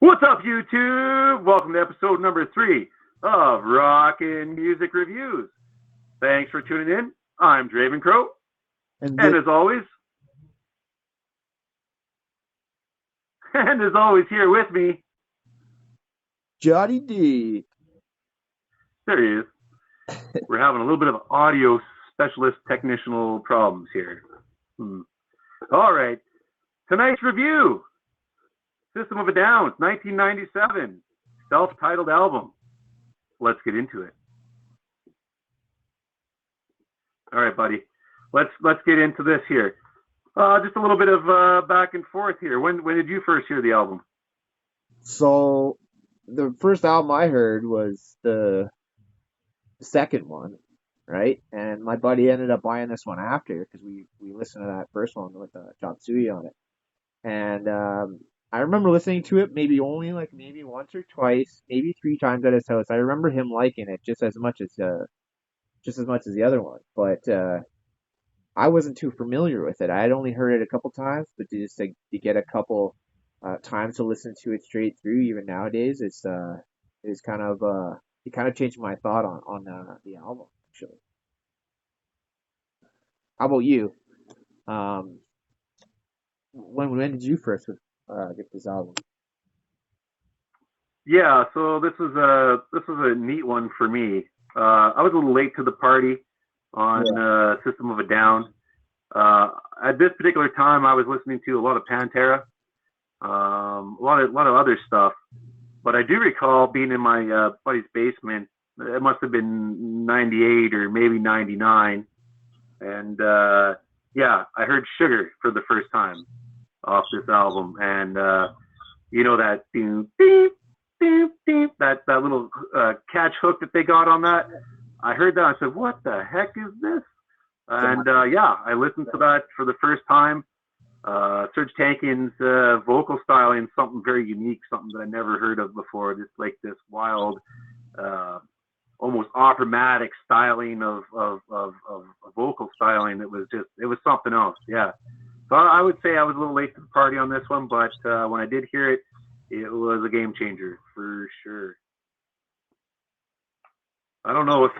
What's up, YouTube? Welcome to episode number 3 of Rockin' Music Reviews. Thanks for tuning in. I'm Draven Crow, And and as always, here with me, Johnny D. there he is. We're having a little bit of audio specialist technical problems here. All right, tonight's review. System of a Down, 1997, self-titled album. Let's get into it. All right, buddy. Let's get into this here. Just a little bit of back and forth here. When did you first hear the album? So the first album I heard was the second one, right? And my buddy ended up buying this one after because we listened to that first one with Chop Suey on it. And I remember listening to it maybe once or twice, maybe 3 times at his house. I remember him liking it just as much as the other one, but I wasn't too familiar with it. I had only heard it a couple times, but to get a couple times to listen to it straight through, even nowadays, it kind of changed my thought on the album actually. How about you? Um, when did you first get this album? Yeah, so this was a neat one for me. I was a little late to the party on System of a Down. At this particular time, I was listening to a lot of Pantera, a lot of other stuff. But I do recall being in my buddy's basement. It must have been '98 or maybe '99, and I heard "Sugar" for the first time off this album, and that beep beep beep, that little catch hook that they got on that. I heard that. I said, "What the heck is this?" And I listened to that for the first time. Serge Tankian's vocal styling, something very unique, something that I never heard of before. Just like this wild, almost operatic styling of vocal styling. It was something else. Yeah. So I would say I was a little late to the party on this one, but when I did hear it, it was a game changer for sure. I don't know if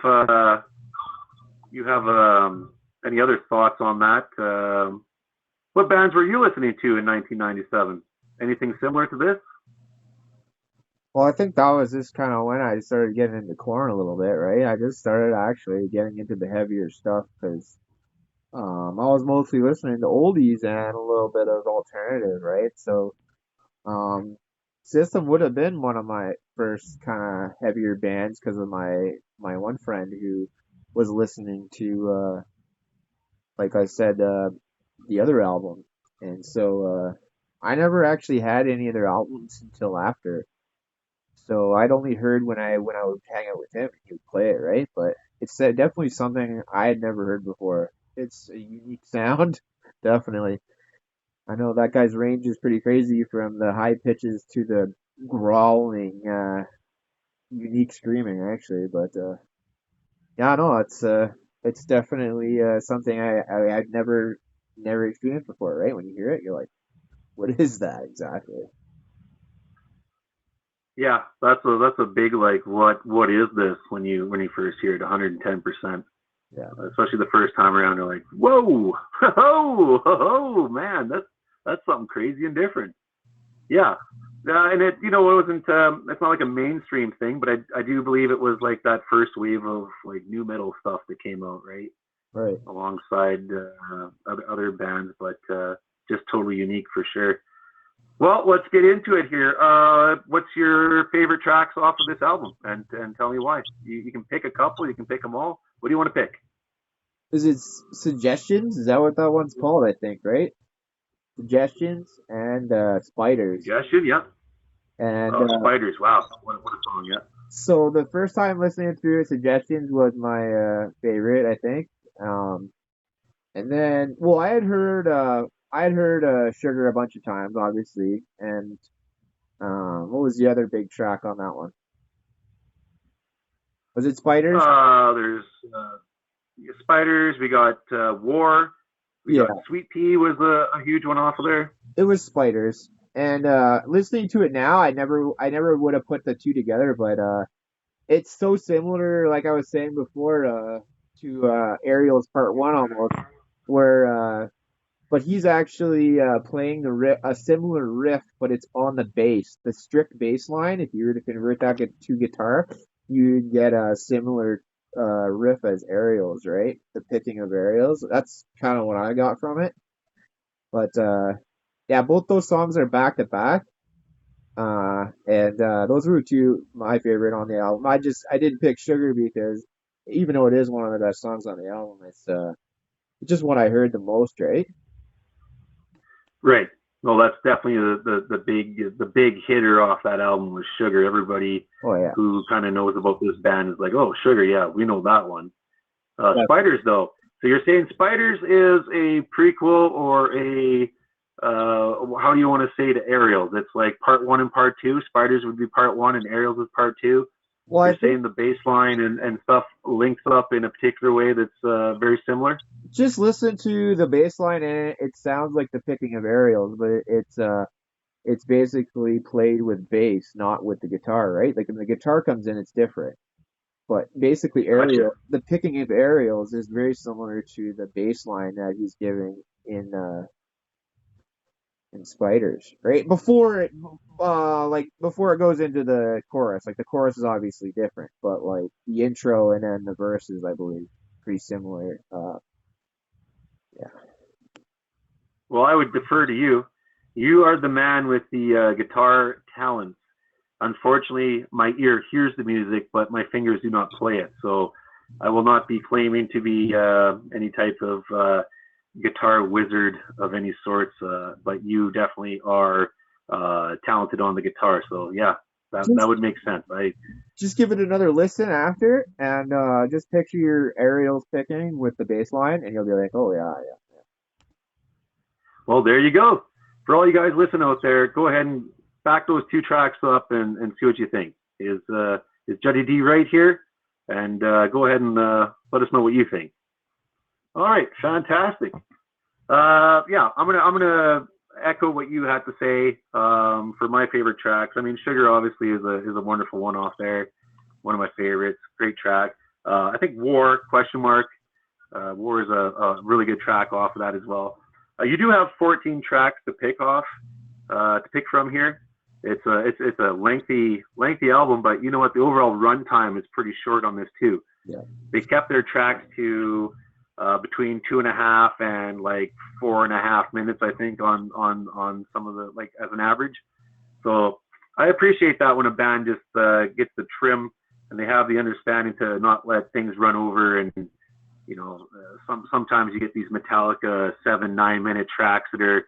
you have any other thoughts on that. What bands were you listening to in 1997? Anything similar to this? Well, I think that was just kind of when I started getting into Korn a little bit, right? I just started actually getting into the heavier stuff because I was mostly listening to oldies and a little bit of alternative, right? So Um, System would have been one of my first kind of heavier bands because of my one friend who was listening to, like I said, the other album, and so I never actually had any of their albums until after. So I'd only heard when I would hang out with him and he would play it, right? But it's definitely something I had never heard before. It's a unique sound, definitely. I know that guy's range is pretty crazy from the high pitches to the growling, unique screaming actually. But yeah, no, it's definitely something I've never experienced before. Right? When you hear it, you're like, what is that exactly? Yeah, that's a big like what is this when you first hear it 110%. Yeah, Especially the first time around, you're like, whoa, ho, man, that's something crazy and different. Yeah, and it wasn't it's not like a mainstream thing, but I do believe it was like that first wave of like new metal stuff that came out, right, right. alongside other bands, but just totally unique for sure. Well, let's get into it here. What's your favorite tracks off of this album, and tell me why. You can pick a couple, you can pick them all. What do you want to pick? Is it suggestions? Is that what that one's called? I think right. Suggestions and spiders. Suggestion, yeah. And Oh, Spiders, wow, what a song, yeah. so the first time listening through suggestions was my favorite, I think. Um, and then, well, I had heard Sugar a bunch of times, obviously. And what was the other big track on that one? Was it Spiders? There's Spiders. We got War. We Yeah, got Sweet Pea was a huge one off of there. it was Spiders. And listening to it now, I never would have put the two together, but it's so similar, like I was saying before, to Ariel's Part One almost, where but he's actually playing a similar riff, but it's on the bass, the strict bass line. If you were to convert that to guitar, you'd get a similar riff as Ariel's, right? The picking of Ariel's. That's kind of what I got from it. But yeah, both those songs are back to back. And those were two my favorite on the album. I didn't pick Sugar because even though it is one of the best songs on the album, it's just what I heard the most, right? Right. Well, that's definitely the big hitter off that album was Sugar. Everybody Oh yeah. who kind of knows about this band is like, oh, Sugar, yeah, we know that one. Yeah. Spiders, though. So you're saying Spiders is a prequel or a how do you want to say to Aerials? It's like part one and part two. Spiders would be part one and Aerials is part two. Well, I You're think saying the bass line and stuff links up in a particular way that's very similar. just listen to the bass line and it sounds like the picking of Ariel's, but it's basically played with bass, not with the guitar, right? Like when the guitar comes in, it's different. But basically, Gotcha. the picking of Ariel's is very similar to the bass line that he's giving in Spiders, right? Before it goes into the chorus, like the chorus is obviously different, but like the intro and then the verses, I believe, pretty similar. Yeah. Well, I would defer to you. You are the man with the guitar talents. Unfortunately, my ear hears the music, but my fingers do not play it. So I will not be claiming to be any type of guitar wizard of any sorts, but you definitely are talented on the guitar. So yeah, that Just would make sense. just give it another listen after, and just picture your Ariel's picking with the bass line, and you'll be like, oh yeah, yeah. Well, there you go. For all you guys listening out there, go ahead and back those two tracks up and see what you think. Is Juddy D right here? And go ahead and let us know what you think. All right, fantastic. Yeah, I'm gonna echo what you had to say for my favorite tracks. I mean, Sugar obviously is a wonderful one off there, one of my favorites. Great track. I think War question mark. War is a really good track off of that as well. You do have 14 tracks to pick from here. It's a lengthy album, but you know what? The overall runtime is pretty short on this too. Yeah. They kept their tracks to between 2.5 and like 4.5 minutes, I think, on some of the like as an average. So I appreciate that when a band just gets the trim and they have the understanding to not let things run over and sometimes you get these Metallica 7-9 minute tracks that are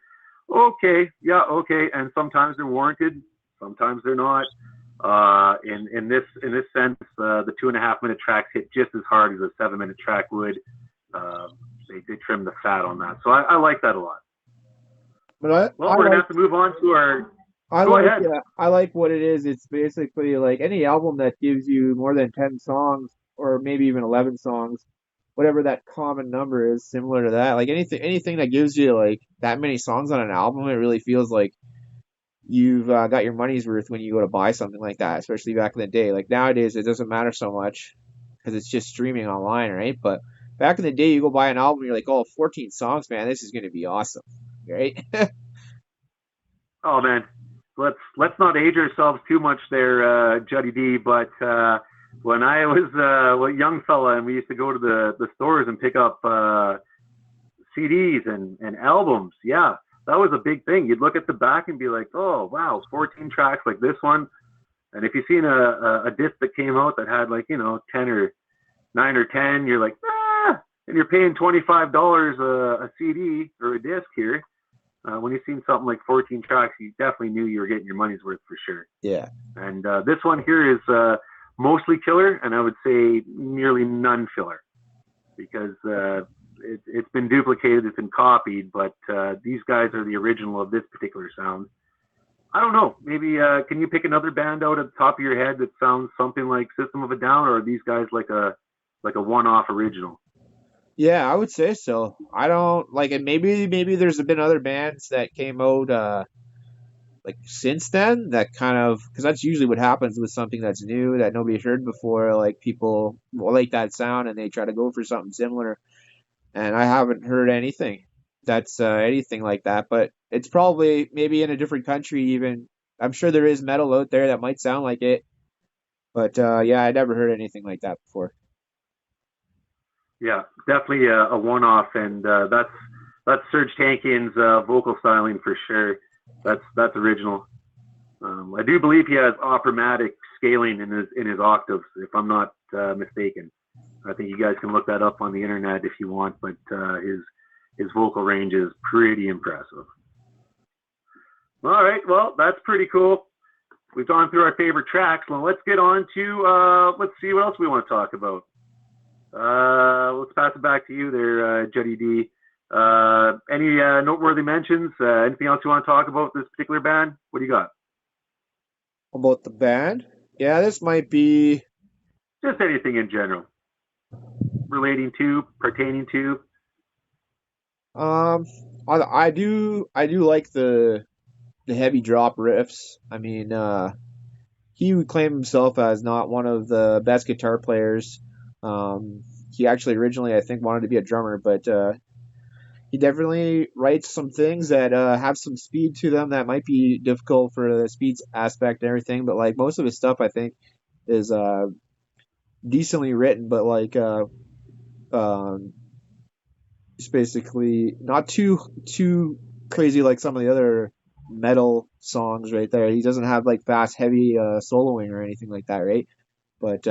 okay, yeah, okay, and sometimes they're warranted, sometimes they're not. In this sense, the 2.5 minute tracks hit just as hard as a 7 minute track would. They trim the fat on that, so I like that a lot. But Well, we're gonna have to move on to our. Go ahead. I like what it is. It's basically like any album that gives you more than 10 songs or maybe even 11 songs, whatever that common number is, similar to that. Like anything that gives you like that many songs on an album, it really feels like you've got your money's worth when you go to buy something like that, especially back in the day. Like nowadays, it doesn't matter so much because it's just streaming online, right? But back in the day, you go buy an album, you're like, oh, 14 songs, man, this is going to be awesome, right? Oh man, let's not age ourselves too much there, Juddy D. But when I was a young fella and we used to go to the stores and pick up CDs and albums, yeah, that was a big thing. You'd look at the back and be like, oh wow, 14 tracks like this one. And if you've seen a disc that came out that had like 10 or 9 or 10, you're like and you're paying $25 a CD or a disc here. When you've seen something like 14 tracks, you definitely knew you were getting your money's worth for sure. Yeah. And this one here is mostly killer, and I would say nearly none filler, because it's been duplicated, it's been copied, but these guys are the original of this particular sound. I don't know. Maybe can you pick another band out at the top of your head that sounds something like System of a Down, or are these guys like a one-off original? Yeah, I would say so. I don't like it. Maybe there's been other bands that came out like since then that kind of, because that's usually what happens with something that's new that nobody's heard before. Like people like that sound and they try to go for something similar, and I haven't heard anything that's anything like that. But it's probably maybe in a different country even. I'm sure there is metal out there that might sound like it, but yeah, I never heard anything like that before. Yeah, definitely a one-off, and that's Serge Tankian's vocal styling for sure. That's original. I do believe he has operatic scaling in his octaves, if I'm not mistaken. I think you guys can look that up on the internet if you want, but his vocal range is pretty impressive. All right, well, that's pretty cool. We've gone through our favorite tracks. Well, let's get on to let's see what else we want to talk about. Let's pass it back to you there, Juddy D. Any noteworthy mentions? Anything else you want to talk about this particular band? What do you got? About the band, yeah, this might be Just anything in general, relating to, pertaining to. um I do like the heavy drop riffs. I mean, he would claim himself as not one of the best guitar players. He actually originally, I think, wanted to be a drummer, but he definitely writes some things that have some speed to them that might be difficult for the speed aspect and everything. But like most of his stuff, I think, is decently written, but like um, it's basically not too crazy like some of the other metal songs right there. He doesn't have like fast, heavy soloing or anything like that, right? But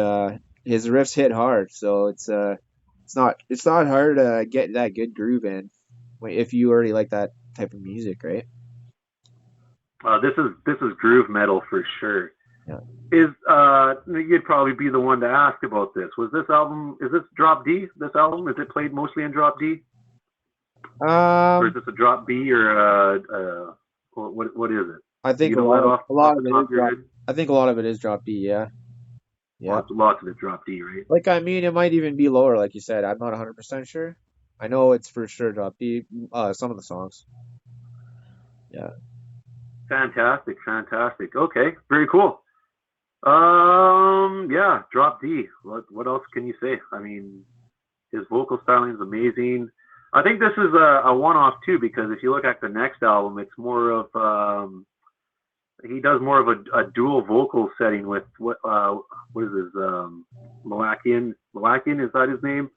his riffs hit hard, so it's not hard to get that good groove in if you already like that type of music, right? This is groove metal for sure. Yeah. Is you'd probably be the one to ask about this. Was this album? Is this drop D? This album is it played mostly in drop D, or is Um, this a drop B or what is it? I Do think you know that a off lot the of it top is of your drop. head? I think a lot of it is drop D. Yeah, yeah. Lots of it drop D, right? Like I mean, it might even be lower, like you said. I'm not 100% sure. I know it's for sure drop D. Some of the songs. Yeah. Fantastic, fantastic. Okay, very cool. Yeah, drop D. What else can you say? I mean, his vocal styling is amazing. I think this is a one-off too, because if you look at the next album, it's more of he does more of a dual vocal setting with what is his Malakian? Malakian, is that his name?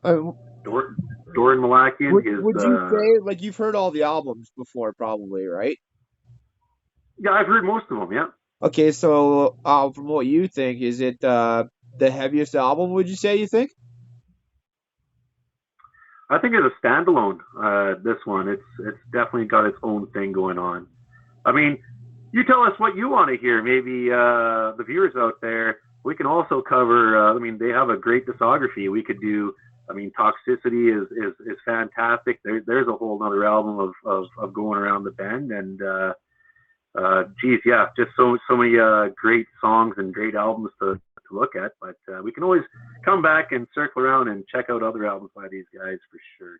Uh, Dor- Doran Malakian. His would you say like you've heard all the albums before, probably, right? yeah, I've heard most of them. Yeah, Okay, so from what you think, is it the heaviest album? Would you say you think? I think it's a standalone. This one, it's definitely got its own thing going on. I mean, you tell us what you want to hear. Maybe the viewers out there, we can also cover. I mean, they have a great discography. We could do. I mean, Toxicity is fantastic. There's a whole other album of going around the bend, and geez, yeah, just so many great songs and great albums to look at. But we can always come back and circle around and check out other albums by these guys for sure.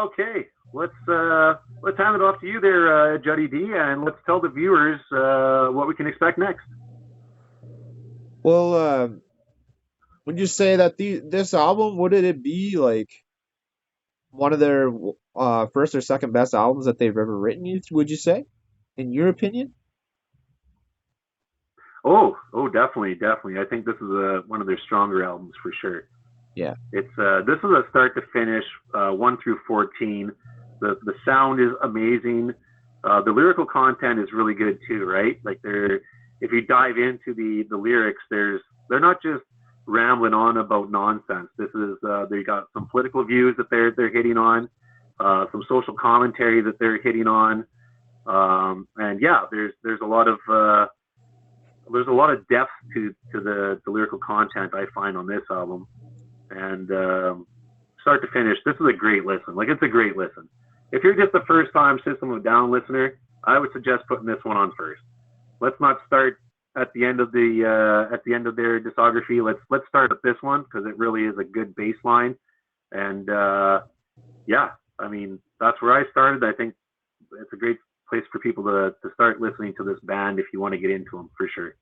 Okay, let's hand it off to you there, Juddy D, and let's tell the viewers what we can expect next. Well, would you say that this album, would it be like one of their first or second best albums that they've ever written? Would you say, in your opinion? Oh, definitely, definitely. I think this is one of their stronger albums for sure. Yeah. It's this is a start to finish, 1 through 14. The sound is amazing. The lyrical content is really good too, right? Like if you dive into the lyrics, they're not just rambling on about nonsense. This is they got some political views that they're hitting on, some social commentary that they're hitting on, and yeah, there's a lot of depth to the lyrical content I find on this album, and start to finish, this is a great listen. Like it's a great listen. If you're just a first time System of a Down listener, I would suggest putting this one on first. Let's not start at the end of their discography. Let's start at this one because it really is a good baseline, and yeah, I mean that's where I started. I think it's a place for people to start listening to this band if you want to get into them for sure.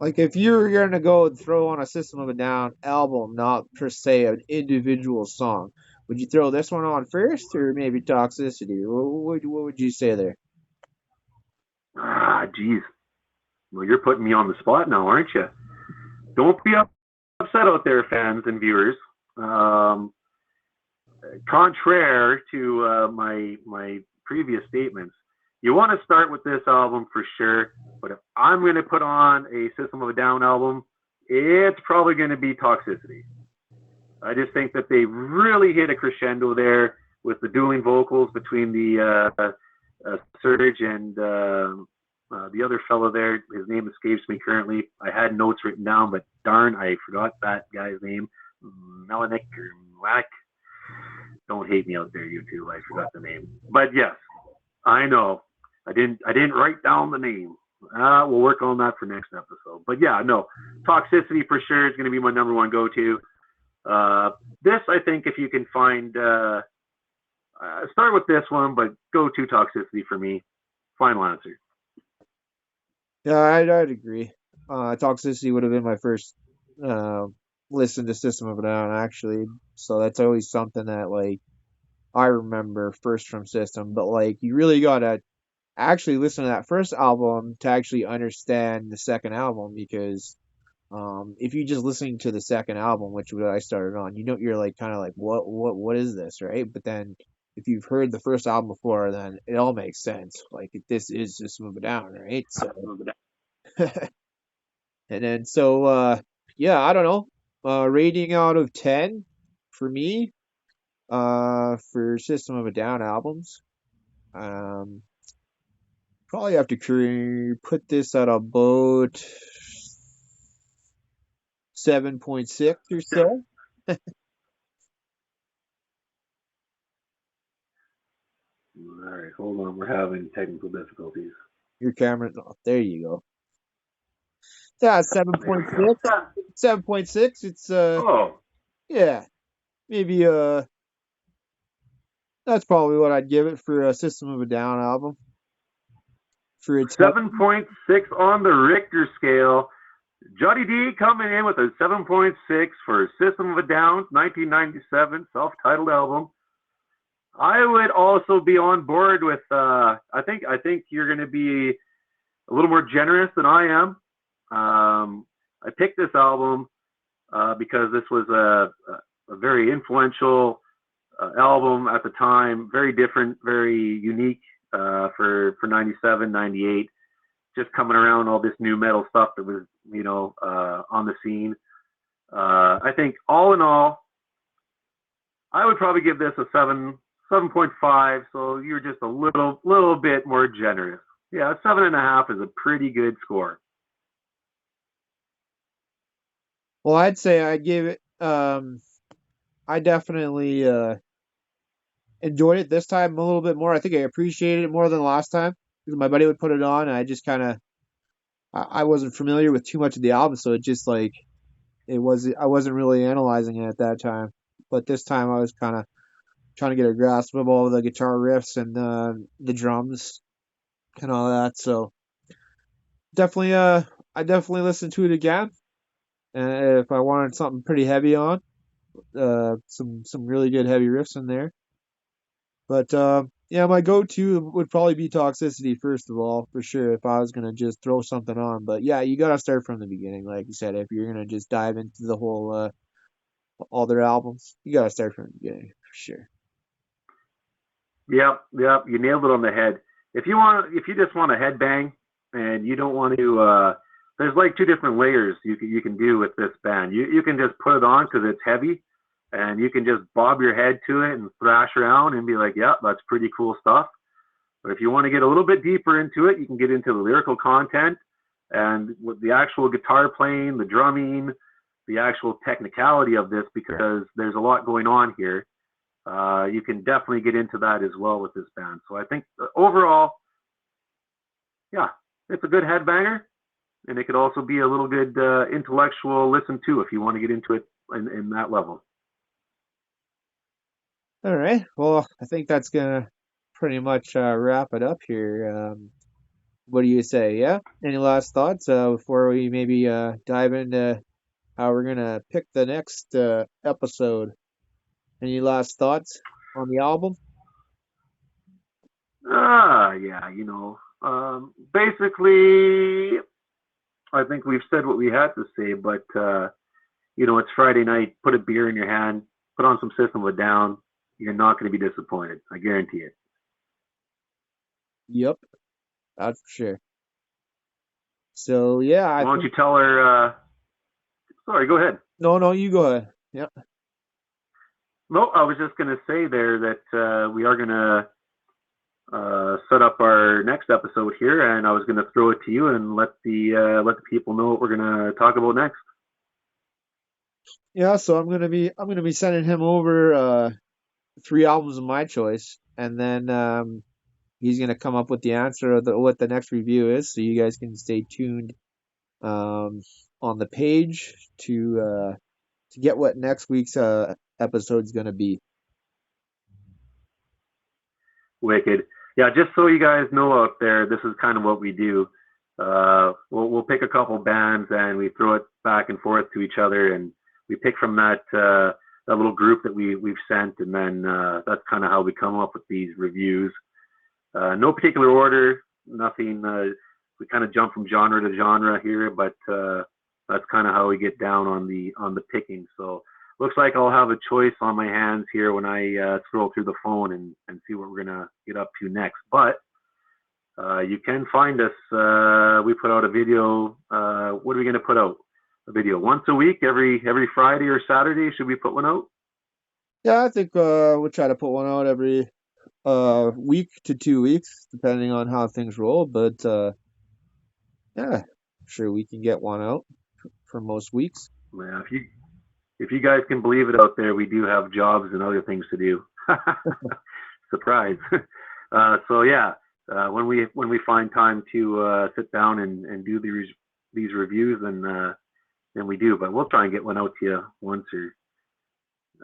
Like if you're gonna go and throw on a System of a Down album, not per se an individual song, would you throw this one on first, or maybe Toxicity? What would you say there? Ah, geez. Well, you're putting me on the spot now, aren't you? Don't be upset out there, fans and viewers. Um, Contraire to my previous statements, you want to start with this album for sure. But if I'm going to put on a System of a Down album, it's probably going to be Toxicity. I just think that they really hit a crescendo there with the dueling vocals between the Serge and the other fellow there. His name escapes me currently. I had notes written down, but darn, I forgot that guy's name. Melanik or Melanik. Don't hate me out there, you two. I forgot the name. But yes, I know. I didn't write down the name. We'll work on that for next episode. But yeah, no. Toxicity for sure is going to be my number one go-to. This, I think, if you can find, start with this one, but go to Toxicity for me. Final answer. Yeah, I'd agree. Toxicity would have been my first listen to System of a Down, actually. So that's always something that, like, I remember first from System. But, like, you really gotta actually listen to that first album to actually understand the second album, because if you just listening to the second album, which I started on, you're like kind of like what is this, right? But then if you've heard the first album before, then it all makes sense. Like this is just Move It Down, right? So and then yeah, I don't know. Rating out of 10 for me, for System of a Down albums. Um, Probably have to put this at about 7.6 or so. All right, hold on. We're having technical difficulties. Your camera, oh, there you go. Yeah, There we 7.6. go. 7.6. It's Oh, yeah, maybe that's probably what I'd give it for a System of a Down album. For its 7.6 on the Richter scale. Johnny D coming in with a 7.6 for System of a Down 1997 self-titled album. I would also be on board with. I think you're going to be a little more generous than I am. I picked this album because this was a very influential album at the time, very different, very unique for 97, 98. Just coming around all this new metal stuff that was, on the scene. I think all in all, I would probably give this a 7.5. So you're just a little bit more generous. Yeah, 7.5 is a pretty good score. Well, I'd say I'd give it. I definitely enjoyed it this time a little bit more. I think I appreciated it more than last time because my buddy would put it on, and I just kind of I wasn't familiar with too much of the album, so it just like I wasn't really analyzing it at that time. But this time I was kind of trying to get a grasp of all the guitar riffs and the drums and all that. So definitely, I definitely listened to it again. And if I wanted something pretty heavy on, some really good heavy riffs in there. But yeah, my go-to would probably be Toxicity first of all, for sure. If I was gonna just throw something on, but yeah, you gotta start from the beginning, like you said. If you're gonna just dive into the whole all their albums, you gotta start from the beginning for sure. Yep, you nailed it on the head. If you just want a headbang and you don't want to, there's like two different layers you can do with this band. You can just put it on because it's heavy, and you can just bob your head to it and thrash around and be like, yeah, that's pretty cool stuff. But if you want to get a little bit deeper into it, you can get into the lyrical content and with the actual guitar playing, the drumming, the actual technicality of this, because there's a lot going on here. You can definitely get into that as well with this band. So I think overall, yeah, it's a good headbanger, and it could also be a little good intellectual listen to if you want to get into it in that level. All right, well, I think that's gonna pretty much wrap it up here. What do you say? Yeah? Any last thoughts before we maybe dive into how we're gonna pick the next episode? Any last thoughts on the album? Yeah, basically, I think we've said what we had to say, but it's Friday night. Put a beer in your hand, put on some System of a Down. You're not going to be disappointed. I guarantee it. Yep, that's for sure. So yeah, I Why don't think you tell her? Sorry, go ahead. no, you go ahead. Yeah. No, I was just going to say there that we are going to set up our next episode here, and I was going to throw it to you and let the people know what we're going to talk about next. Yeah, so I'm gonna be sending him over 3 albums of my choice, and then he's gonna come up with the answer of what the next review is, so you guys can stay tuned um, on the page to get what next week's episode's gonna be. Wicked. Yeah, just so you guys know out there, this is kind of what we do. We'll pick a couple bands and we throw it back and forth to each other, and we pick from that little group that we've sent, and then that's kind of how we come up with these reviews. No particular order, nothing. We kind of jump from genre to genre here, but that's kind of how we get down on the picking. So looks like I'll have a choice on my hands here when I scroll through the phone and see what we're gonna get up to next. But you can find us. We put out a video. What are we gonna put out? A video once a week, every Friday or Saturday. Should we put one out? Yeah, I think we'll try to put one out every week to 2 weeks, depending on how things roll. But yeah, sure we can get one out for most weeks. Yeah, if you guys can believe it out there, we do have jobs and other things to do. Surprise. So yeah, when we find time to sit down and do these reviews, then we do. But we'll try and get one out to you once or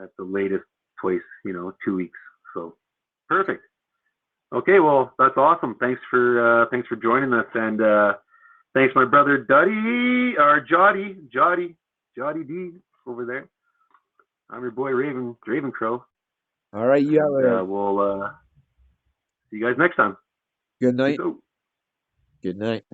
at the latest twice, 2 weeks. So perfect. Okay, well that's awesome. Thanks for joining us, and thanks my brother Duddy or Jotty D over there. I'm your boy Raven Crow, All right, you have and a we'll see you guys next time. good Peace night. out. Good night.